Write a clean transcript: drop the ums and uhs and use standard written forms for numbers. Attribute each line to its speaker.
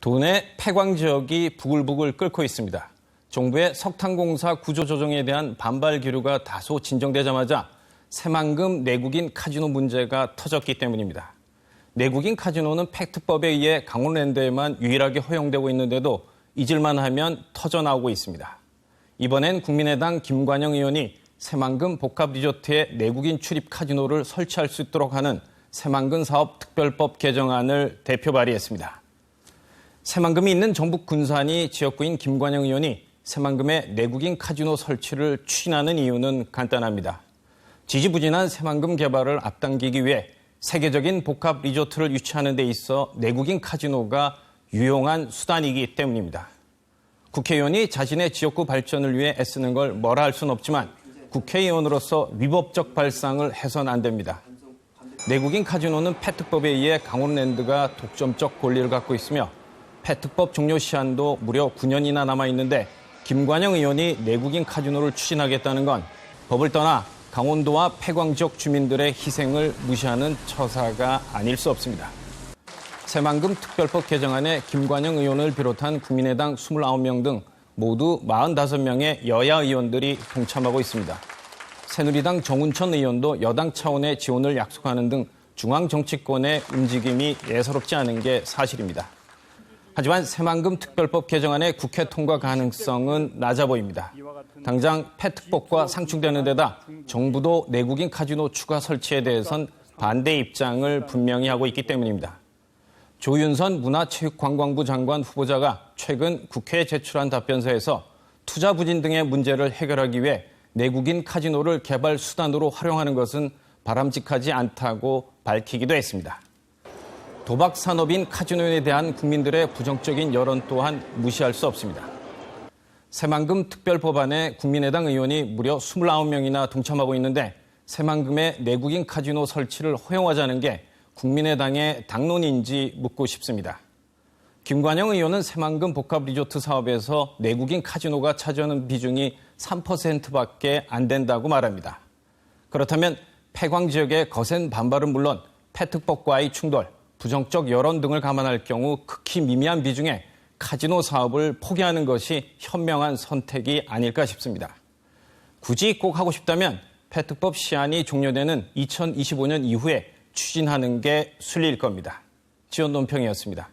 Speaker 1: 도내 폐광 지역이 부글부글 끓고 있습니다. 정부의 석탄공사 구조조정에 대한 반발 기류가 다소 진정되자마자 새만금 내국인 카지노 문제가 터졌기 때문입니다. 내국인 카지노는 팩트법에 의해 강원랜드에만 유일하게 허용되고 있는데도 잊을만 하면 터져나오고 있습니다. 이번엔 국민의당 김관영 의원이 새만금 복합리조트에 내국인 출입 카지노를 설치할 수 있도록 하는 새만금 사업 특별법 개정안을 대표 발의했습니다. 새만금이 있는 전북 군산이 지역구인 김관영 의원이 새만금의 내국인 카지노 설치를 추진하는 이유는 간단합니다. 지지부진한 새만금 개발을 앞당기기 위해 세계적인 복합 리조트를 유치하는 데 있어 내국인 카지노가 유용한 수단이기 때문입니다. 국회의원이 자신의 지역구 발전을 위해 애쓰는 걸 뭐라 할 수는 없지만 국회의원으로서 위법적 발상을 해서는 안 됩니다. 내국인 카지노는 폐특법에 의해 강원랜드가 독점적 권리를 갖고 있으며 폐특법 종료 시한도 무려 9년이나 남아있는데 김관영 의원이 내국인 카지노를 추진하겠다는 건 법을 떠나 강원도와 폐광 지역 주민들의 희생을 무시하는 처사가 아닐 수 없습니다. 새만금 특별법 개정안에 김관영 의원을 비롯한 국민의당 29명 등 모두 45명의 여야 의원들이 동참하고 있습니다. 새누리당 정운천 의원도 여당 차원의 지원을 약속하는 등 중앙 정치권의 움직임이 예사롭지 않은 게 사실입니다. 하지만 새만금 특별법 개정안의 국회 통과 가능성은 낮아 보입니다. 당장 폐특법과 상충되는 데다 정부도 내국인 카지노 추가 설치에 대해선 반대 입장을 분명히 하고 있기 때문입니다. 조윤선 문화체육관광부 장관 후보자가 최근 국회에 제출한 답변서에서 투자 부진 등의 문제를 해결하기 위해 내국인 카지노를 개발 수단으로 활용하는 것은 바람직하지 않다고 밝히기도 했습니다. 도박 산업인 카지노에 대한 국민들의 부정적인 여론 또한 무시할 수 없습니다. 새만금 특별법안에 국민의당 의원이 무려 29명이나 동참하고 있는데 새만금의 내국인 카지노 설치를 허용하자는 게 국민의당의 당론인지 묻고 싶습니다. 김관영 의원은 새만금 복합리조트 사업에서 내국인 카지노가 차지하는 비중이 3%밖에 안 된다고 말합니다. 그렇다면 폐광 지역의 거센 반발은 물론 폐특법과의 충돌, 부정적 여론 등을 감안할 경우 극히 미미한 비중의 카지노 사업을 포기하는 것이 현명한 선택이 아닐까 싶습니다. 굳이 꼭 하고 싶다면 폐특법 시한이 종료되는 2025년 이후에 추진하는 게 순리일 겁니다. 지원 논평이었습니다.